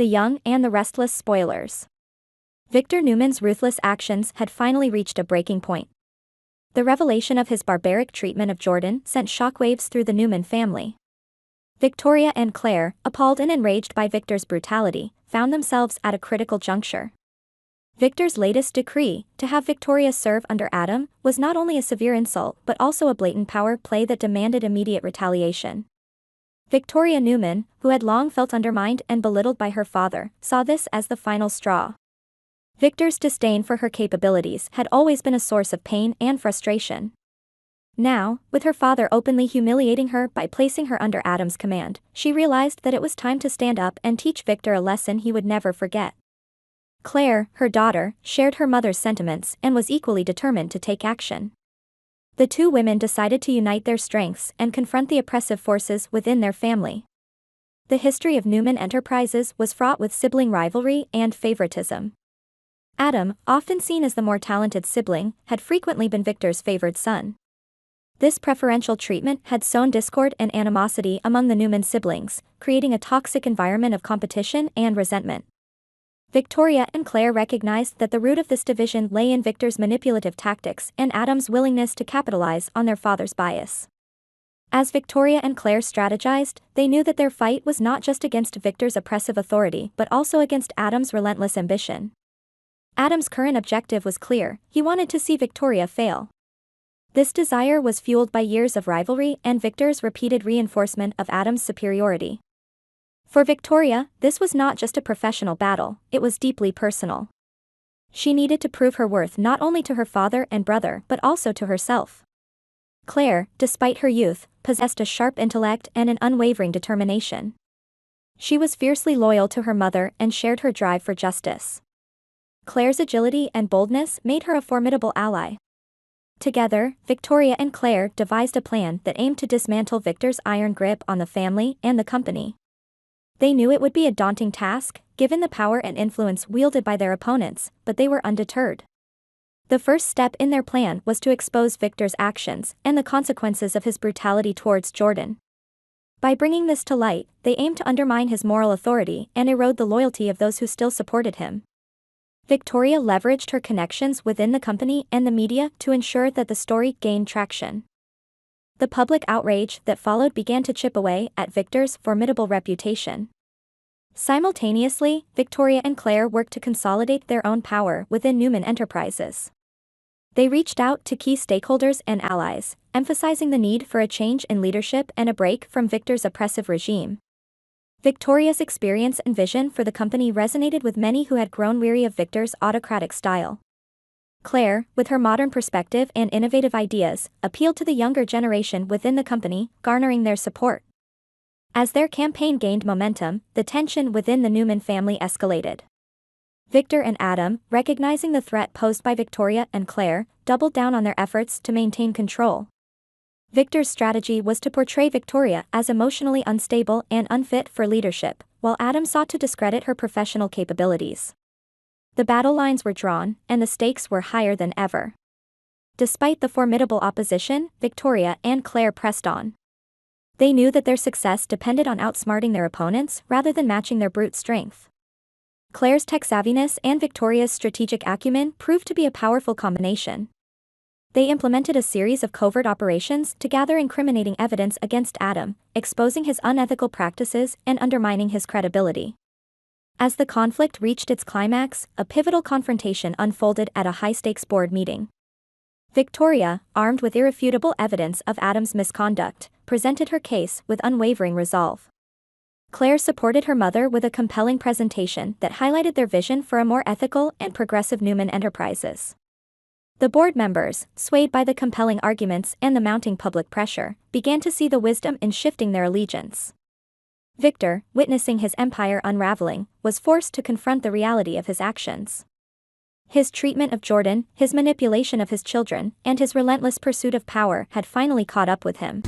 the young, and the restless spoilers. Victor Newman's ruthless actions had finally reached a breaking point. The revelation of his barbaric treatment of Jordan sent shockwaves through the Newman family. Victoria and Claire, appalled and enraged by Victor's brutality, found themselves at a critical juncture. Victor's latest decree, to have Victoria serve under Adam, was not only a severe insult but also a blatant power play that demanded immediate retaliation. Victoria Newman, who had long felt undermined and belittled by her father, saw this as the final straw. Victor's disdain for her capabilities had always been a source of pain and frustration. Now, with her father openly humiliating her by placing her under Adam's command, she realized that it was time to stand up and teach Victor a lesson he would never forget. Claire, her daughter, shared her mother's sentiments and was equally determined to take action. The two women decided to unite their strengths and confront the oppressive forces within their family. The history of Newman Enterprises was fraught with sibling rivalry and favoritism. Adam, often seen as the more talented sibling, had frequently been Victor's favored son. This preferential treatment had sown discord and animosity among the Newman siblings, creating a toxic environment of competition and resentment. Victoria and Claire recognized that the root of this division lay in Victor's manipulative tactics and Adam's willingness to capitalize on their father's bias. As Victoria and Claire strategized, they knew that their fight was not just against Victor's oppressive authority but also against Adam's relentless ambition. Adam's current objective was clear: he wanted to see Victoria fail. This desire was fueled by years of rivalry and Victor's repeated reinforcement of Adam's superiority. For Victoria, this was not just a professional battle, it was deeply personal. She needed to prove her worth not only to her father and brother but also to herself. Claire, despite her youth, possessed a sharp intellect and an unwavering determination. She was fiercely loyal to her mother and shared her drive for justice. Claire's agility and boldness made her a formidable ally. Together, Victoria and Claire devised a plan that aimed to dismantle Victor's iron grip on the family and the company. They knew it would be a daunting task, given the power and influence wielded by their opponents, but they were undeterred. The first step in their plan was to expose Victor's actions and the consequences of his brutality towards Jordan. By bringing this to light, they aimed to undermine his moral authority and erode the loyalty of those who still supported him. Victoria leveraged her connections within the company and the media to ensure that the story gained traction. The public outrage that followed began to chip away at Victor's formidable reputation. Simultaneously, Victoria and Claire worked to consolidate their own power within Newman Enterprises. They reached out to key stakeholders and allies, emphasizing the need for a change in leadership and a break from Victor's oppressive regime. Victoria's experience and vision for the company resonated with many who had grown weary of Victor's autocratic style. Claire, with her modern perspective and innovative ideas, appealed to the younger generation within the company, garnering their support. As their campaign gained momentum, the tension within the Newman family escalated. Victor and Adam, recognizing the threat posed by Victoria and Claire, doubled down on their efforts to maintain control. Victor's strategy was to portray Victoria as emotionally unstable and unfit for leadership, while Adam sought to discredit her professional capabilities. The battle lines were drawn, and the stakes were higher than ever. Despite the formidable opposition, Victoria and Claire pressed on. They knew that their success depended on outsmarting their opponents rather than matching their brute strength. Claire's tech savviness and Victoria's strategic acumen proved to be a powerful combination. They implemented a series of covert operations to gather incriminating evidence against Adam, exposing his unethical practices and undermining his credibility. As the conflict reached its climax, a pivotal confrontation unfolded at a high-stakes board meeting. Victoria, armed with irrefutable evidence of Adam's misconduct, presented her case with unwavering resolve. Claire supported her mother with a compelling presentation that highlighted their vision for a more ethical and progressive Newman Enterprises. The board members, swayed by the compelling arguments and the mounting public pressure, began to see the wisdom in shifting their allegiance. Victor, witnessing his empire unraveling, was forced to confront the reality of his actions. His treatment of Jordan, his manipulation of his children, and his relentless pursuit of power had finally caught up with him.